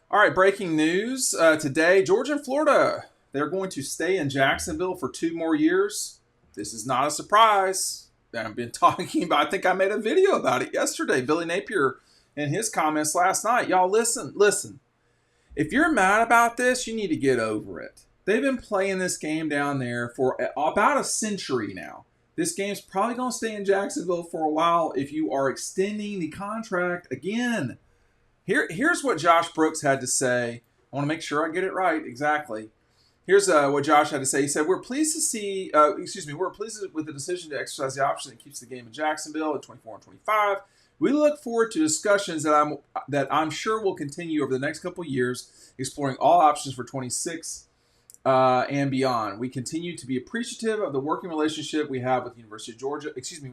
All right, breaking news today. Georgia and Florida, they're going to stay in Jacksonville for 2 more years. This is not a surprise. I've been talking about, I think I made a video about it yesterday. Billy Napier in his comments last night. Y'all listen. If you're mad about this, you need to get over it. They've been playing this game down there for about a century now. This game's probably going to stay in Jacksonville for a while if you are extending the contract again. Here's what Josh Brooks had to say. I want to make sure I get it right exactly. Here's what Josh had to say. He said, "We're pleased with the decision to exercise the option that keeps the game in Jacksonville at 24 and 25. We look forward to discussions that I'm sure will continue over the next couple of years, exploring all options for 26 and beyond. We continue to be appreciative of the working relationship we have with the University of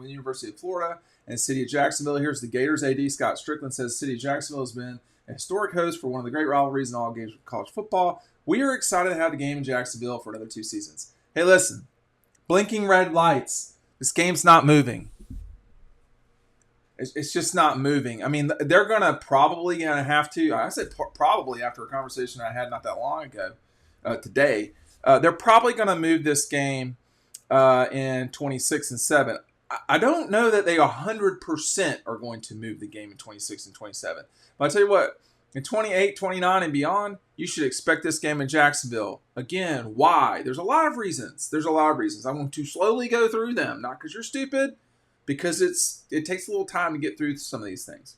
University of Florida and the City of Jacksonville." Here's the Gators AD, Scott Strickland, says, "City of Jacksonville has been a historic host for one of the great rivalries in all games of college football. We are excited to have the game in Jacksonville for another 2 seasons." Hey, listen, blinking red lights. This game's not moving. It's just not moving. I mean, they're probably going to have to, I said probably after a conversation I had not that long ago, today, they're probably going to move this game in 26 and 7. I don't know that they 100% are going to move the game in 26 and 27. But I tell you what, in 28, 29, and beyond, you should expect this game in Jacksonville. Again, why? There's a lot of reasons. I'm going to slowly go through them. Not because you're stupid, because it takes a little time to get through some of these things.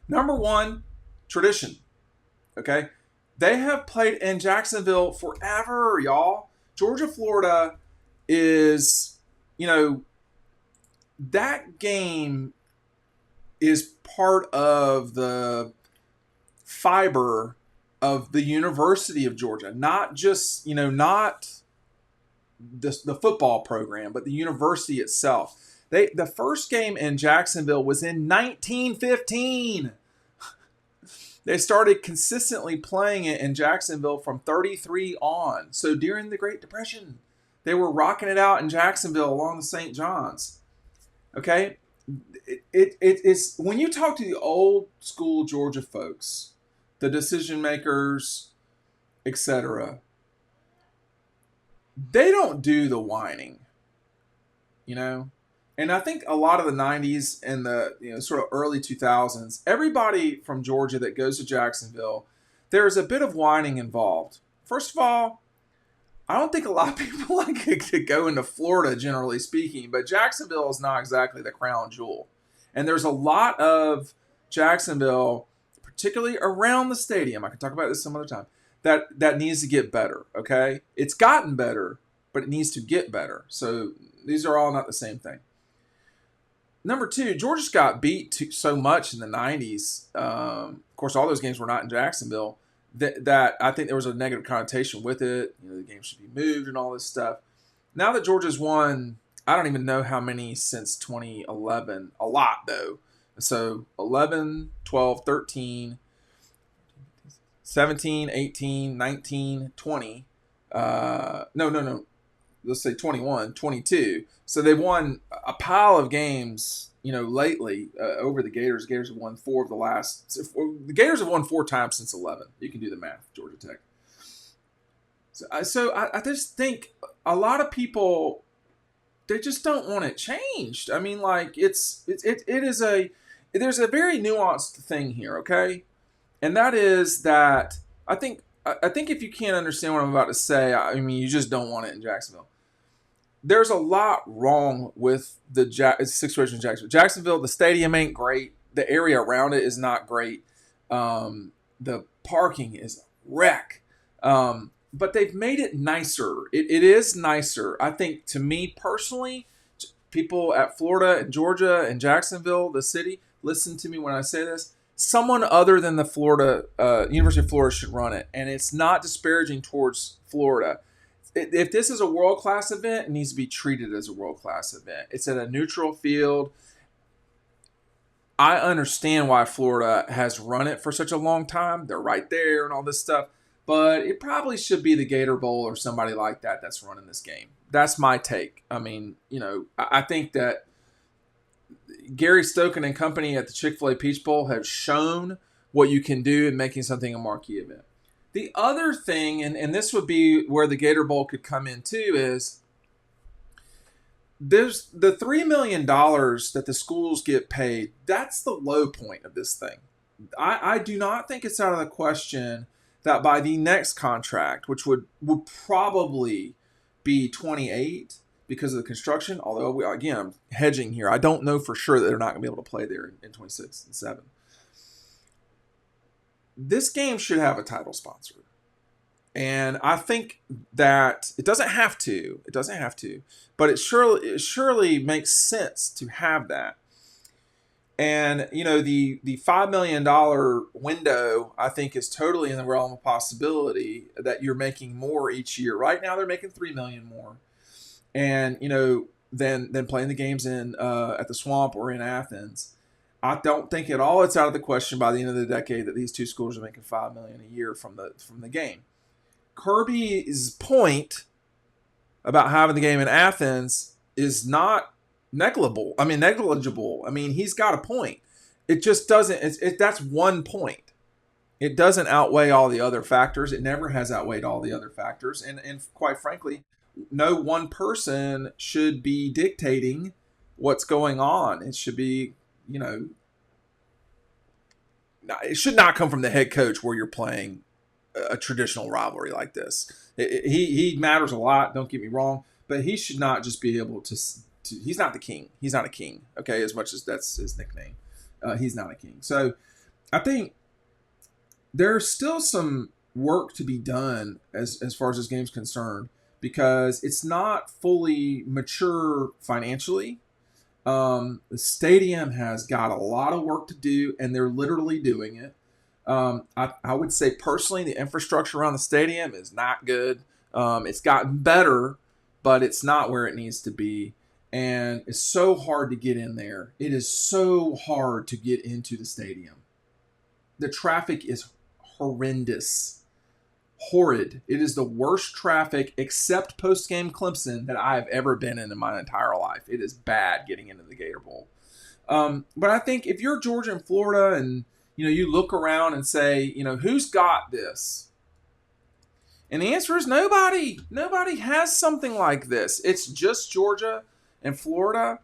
Number one, tradition. Okay? They have played in Jacksonville forever, y'all. Georgia, Florida is, that game is part of the fiber of the University of Georgia. Not just, not the football program, but the university itself. The first game in Jacksonville was in 1915. They started consistently playing it in Jacksonville from 33 on. So during the Great Depression, they were rocking it out in Jacksonville along the St. John's. Okay? It's when you talk to the old school Georgia folks, the decision makers, etc., they don't do the whining, And I think a lot of the 90s and the sort of early 2000s, everybody from Georgia that goes to Jacksonville, there's a bit of whining involved. First of all, I don't think a lot of people like to go into Florida, generally speaking, but Jacksonville is not exactly the crown jewel. And there's a lot of Jacksonville, particularly around the stadium, I can talk about this some other time, that needs to get better, okay? It's gotten better, but it needs to get better. So these are all not the same thing. Number two, Georgia's got beat so much in the 90s. Of course, all those games were not in Jacksonville. That I think there was a negative connotation with it. The game should be moved and all this stuff. Now that Georgia's won, I don't even know how many since 2011. A lot, though. So 11, 12, 13, 17, 18, 19, 20. No. Let's say 21, 22. So they've won a pile of games, lately over the Gators. Gators have won 4 of the last. The Gators have won 4 times since 11. You can do the math, Georgia Tech. So I just think a lot of people, they just don't want it changed. I mean, like there's a very nuanced thing here, okay? And that is that I think if you can't understand what I'm about to say, I mean, you just don't want it in Jacksonville. There's a lot wrong with the situation in Jacksonville. Jacksonville, the stadium ain't great. The area around it is not great. The parking is a wreck. But they've made it nicer. It is nicer. I think, to me personally, people at Florida and Georgia and Jacksonville, the city, listen to me when I say this. Someone other than the University of Florida should run it. And it's not disparaging towards Florida. If this is a world-class event, it needs to be treated as a world-class event. It's at a neutral field. I understand why Florida has run it for such a long time. They're right there and all this stuff. But it probably should be the Gator Bowl or somebody like that that's running this game. That's my take. I mean, I think that Gary Stokan and company at the Chick-fil-A Peach Bowl have shown what you can do in making something a marquee event. The other thing, and this would be where the Gator Bowl could come in too, is there's the $3 million that the schools get paid. That's the low point of this thing. I do not think it's out of the question that by the next contract, which would probably be 28 because of the construction, although, again, I'm hedging here. I don't know for sure that they're not going to be able to play there in 26 and 7. This game should have a title sponsor. And I think that it doesn't have to, but it surely makes sense to have that. And, you know, the $5 million window, I think, is totally in the realm of possibility that you're making more each year. Right now, they're making $3 million more. And, you know, than playing the games in at the Swamp or in Athens. I don't think at all it's out of the question by the end of the decade that these two schools are making $5 million a year from the game. Kirby's point about having the game in Athens is not negligible. I mean, he's got a point. It just doesn't. That's one point. It doesn't outweigh all the other factors. It never has outweighed all the other factors. And quite frankly, no one person should be dictating what's going on. It should be, you know, it should not come from the head coach where you're playing a traditional rivalry like this. He matters a lot, don't get me wrong, but he should not just be able to he's not the king. He's not a king, okay, as much as that's his nickname. He's not a king. So I think there's still some work to be done as far as this game's concerned because it's not fully mature financially. The stadium has got a lot of work to do, and they're literally doing it. I would say personally the infrastructure around the stadium is not good. It's gotten better, but it's not where it needs to be. And it's so hard to get in there. It is so hard to get into the stadium. The traffic is horrendous. Horrid. It is the worst traffic except post-game Clemson that I have ever been in my entire life. It is bad getting into the Gator Bowl. But I think if you're Georgia and Florida and you know, you look around and say, you know, who's got this? And the answer is nobody. Nobody has something like this. It's just Georgia and Florida.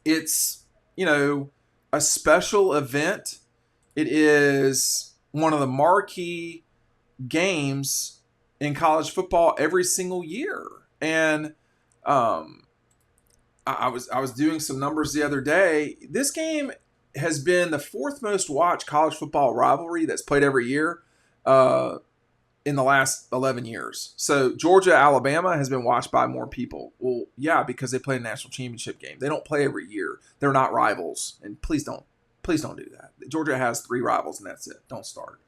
It's, you know, a special event. It is one of the marquee games in college football every single year. And I was doing some numbers the other day. This game has been the fourth most watched college football rivalry that's played every year in the last 11 years. So Georgia-Alabama has been watched by more people. Well, yeah, because they play a national championship game. They don't play every year. They're not rivals. And please don't do that. Georgia has 3 rivals and that's it. Don't start.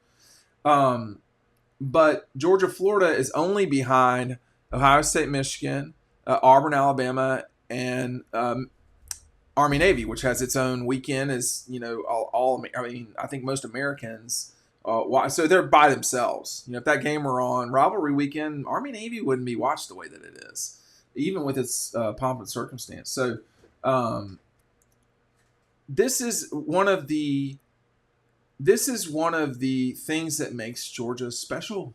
But Georgia-Florida is only behind Ohio State-Michigan, Auburn, Alabama, and Army-Navy, which has its own weekend, as you know, I think most Americans, so they're by themselves. You know, if that game were on rivalry weekend, Army-Navy wouldn't be watched the way that it is, even with its pomp and circumstance. So this is one of the things that makes Georgia special,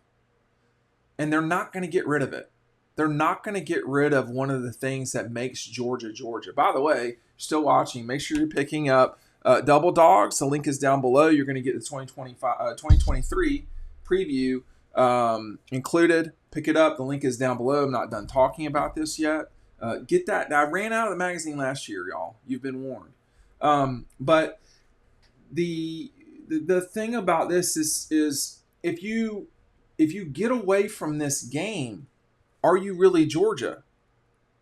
and they're not going to get rid of it. They're not going to get rid of one of the things that makes Georgia, Georgia. By the way, still watching, make sure you're picking up Double Dogs. The link is down below. You're going to get the 2023 preview included. Pick it up. The link is down below. I'm not done talking about this yet. Get that. Now, I ran out of the magazine last year, y'all. You've been warned. But the thing about this is if you get away from this game, are you really Georgia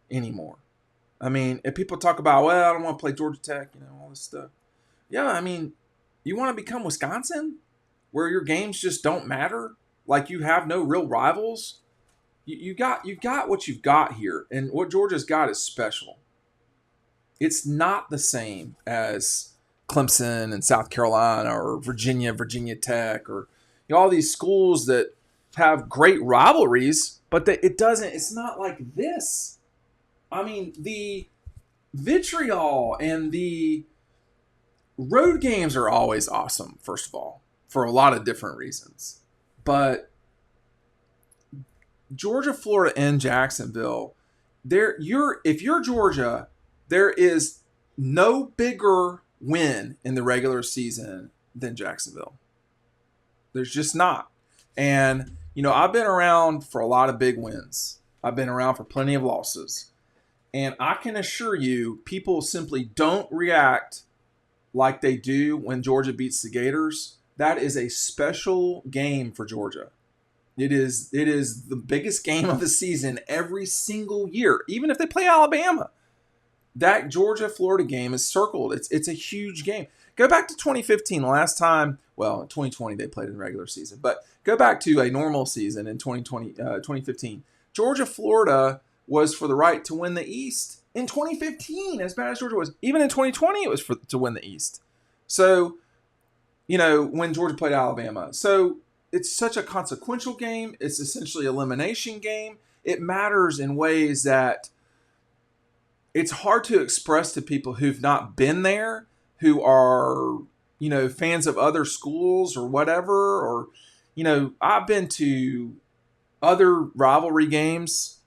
anymore? I mean, if people talk about, well, I don't want to play Georgia Tech, you know, all this stuff. Yeah, I mean, you want to become Wisconsin, where your games just don't matter, like you have no real rivals. You got what you've got here, and what Georgia's got is special. It's not the same as Clemson and South Carolina or Virginia Tech, or you know, all these schools that have great rivalries. But it's not like this. I mean, the vitriol and the road games are always awesome, first of all, for a lot of different reasons. But Georgia, Florida, and Jacksonville, if you're Georgia, there is no bigger win in the regular season than Jacksonville. There's just not. And, I've been around for a lot of big wins. I've been around for plenty of losses. And I can assure you, people simply don't react like they do when Georgia beats the Gators. That is a special game for Georgia. It is the biggest game of the season every single year, even if they play Alabama. That Georgia-Florida game is circled. It's a huge game. Go back to 2015, the last time, well, in 2020 they played in the regular season, but go back to a normal season in 2015. Georgia-Florida was for the right to win the East in 2015, as bad as Georgia was. Even in 2020, it was to win the East. So, when Georgia played Alabama. So, it's such a consequential game. It's essentially an elimination game. It matters in ways that it's hard to express to people who've not been there, who are, fans of other schools or whatever. Or, I've been to other rivalry games.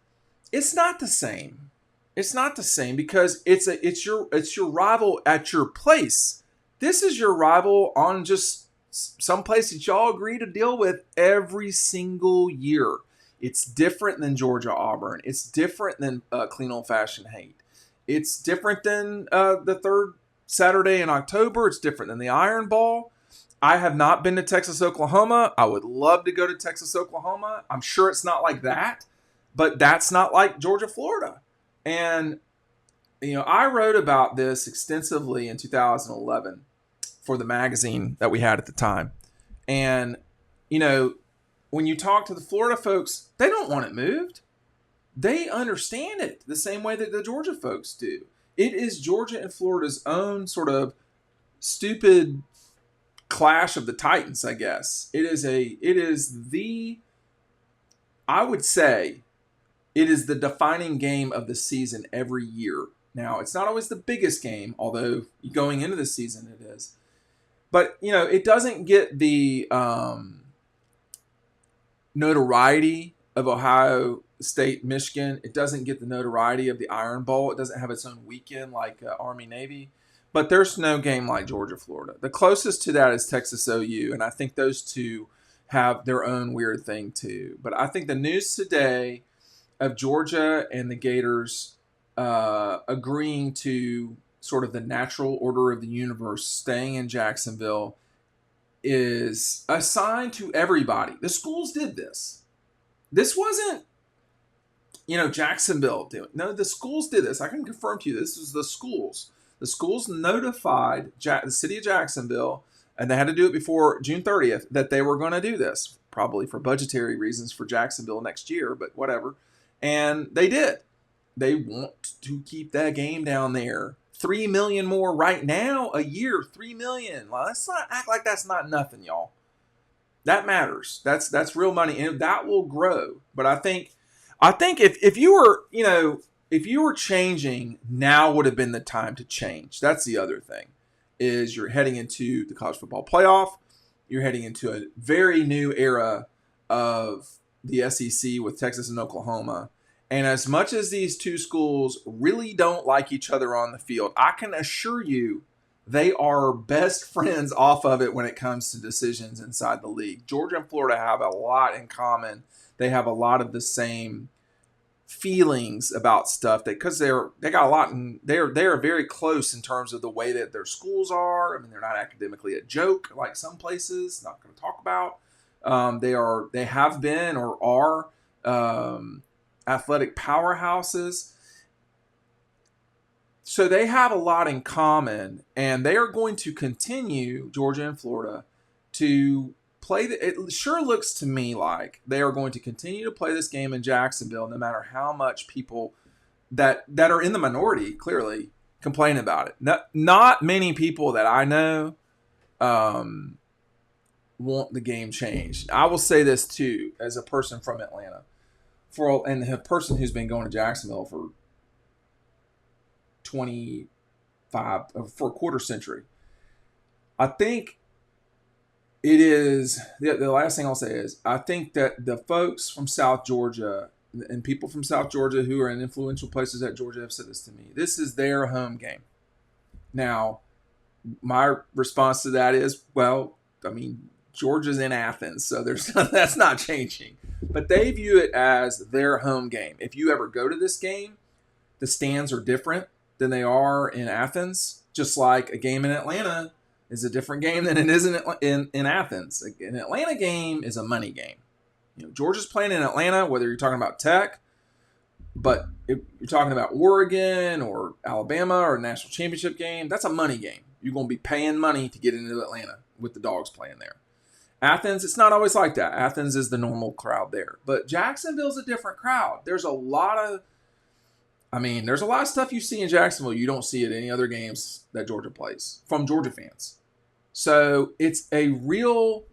It's not the same. It's not the same because it's your rival at your place. This is your rival on just some place that y'all agree to deal with every single year. It's different than Georgia-Auburn. It's different than clean old-fashioned hate. It's different than the third Saturday in October. It's different than the Iron Bowl. I have not been to Texas, Oklahoma. I would love to go to Texas, Oklahoma. I'm sure it's not like that, but that's not like Georgia, Florida. And, I wrote about this extensively in 2011 for the magazine that we had at the time. And, when you talk to the Florida folks, they don't want it moved. They understand it the same way that the Georgia folks do. It is Georgia and Florida's own sort of stupid clash of the Titans, I guess. I would say it is the defining game of the season every year. Now, it's not always the biggest game, although going into the season it is. But, it doesn't get the notoriety of Ohio State, Michigan. It doesn't get the notoriety of the Iron Bowl. It doesn't have its own weekend like Army-Navy. But there's no game like Georgia-Florida. The closest to that is Texas-OU, and I think those two have their own weird thing too. But I think the news today of Georgia and the Gators agreeing to sort of the natural order of the universe, staying in Jacksonville, is a sign to everybody. The schools did this. This wasn't, Jacksonville doing. No, the schools did this. I can confirm to you this was the schools. The schools notified the city of Jacksonville, and they had to do it before June 30th, that they were going to do this, probably for budgetary reasons for Jacksonville next year, but whatever. And they did. They want to keep that game down there. 3 million more right now a year. 3 million. Well, let's not act like that's not nothing, y'all. That matters. That's real money, and that will grow. But I think if you were, if you were changing, now would have been the time to change. That's the other thing, is you're heading into the college football playoff. You're heading into a very new era of the SEC with Texas and Oklahoma. And as much as these two schools really don't like each other on the field, I can assure you they are best friends off of it when it comes to decisions inside the league. Georgia and Florida have a lot in common. They have a lot of the same feelings about stuff because they got a lot, and they're very close in terms of the way that their schools are. I mean, they're not academically a joke like some places. Not going to talk about. They have been or are athletic powerhouses. So they have a lot in common, and they are going to continue, Georgia and Florida, to play. It sure looks to me like they are going to continue to play this game in Jacksonville, no matter how much people that are in the minority clearly complain about it. Not many people that I know want the game changed. I will say this too, as a person from Atlanta, and a person who's been going to Jacksonville for 25 for a quarter century. I think it is the last thing I'll say is I think that the folks from South Georgia and people from South Georgia who are in influential places at Georgia have said this to me. This is their home game. Now, my response to that is, well, I mean, Georgia's in Athens, so there's that's not changing. But they view it as their home game. If you ever go to this game, the stands are different than they are in Athens. Just like a game in Atlanta is a different game than it is in Athens. An Atlanta game is a money game. Georgia's playing in Atlanta, whether you're talking about Tech, but if you're talking about Oregon or Alabama or a national championship game, that's a money game. You're going to be paying money to get into Atlanta with the Dogs playing there. Athens, it's not always like that. Athens is the normal crowd there. But Jacksonville's a different crowd. There's a lot of stuff you see in Jacksonville you don't see at any other games that Georgia plays from Georgia fans. So it's a real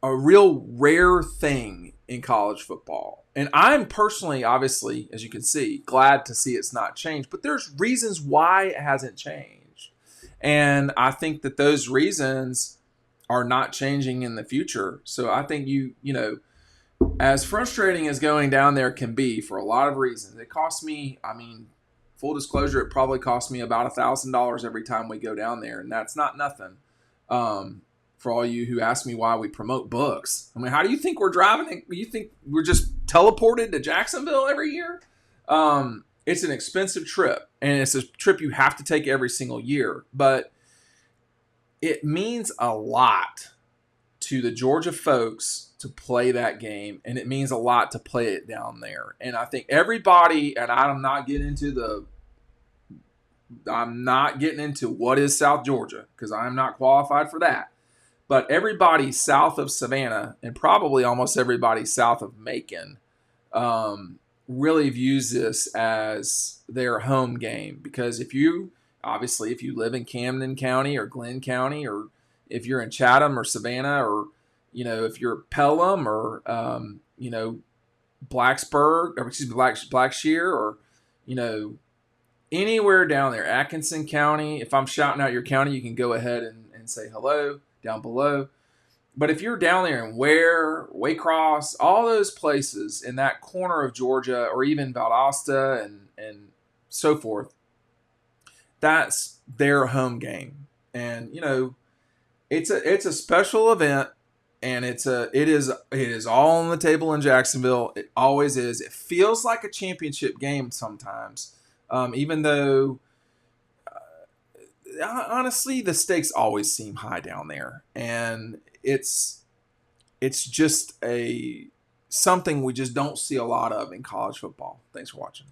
rare thing in college football. And I'm personally, obviously, as you can see, glad to see it's not changed. But there's reasons why it hasn't changed. And I think that those reasons are not changing in the future. So I think as frustrating as going down there can be for a lot of reasons, it costs me, full disclosure, it probably costs me about $1,000 every time we go down there. And that's not nothing. For all you who ask me why we promote books. How do you think we're driving? You think we're just teleported to Jacksonville every year? It's an expensive trip, and it's a trip you have to take every single year. But it means a lot to the Georgia folks to play that game, and it means a lot to play it down there. And I think everybody, and I'm not getting into what is South Georgia, because I'm not qualified for that. But everybody south of Savannah, and probably almost everybody south of Macon, really views this as their home game. Because if you live in Camden County or Glenn County, or if you're in Chatham or Savannah, or if you're Pelham or Blackshear, or anywhere down there, Atkinson County. If I'm shouting out your county, you can go ahead and say hello down below. But if you're down there in Ware, Waycross, all those places in that corner of Georgia, or even Valdosta and so forth, that's their home game. And it's a special event, and it is all on the table in Jacksonville. It always is. It feels like a championship game sometimes, even though honestly, the stakes always seem high down there, and it's just something we just don't see a lot of in college football. Thanks for watching.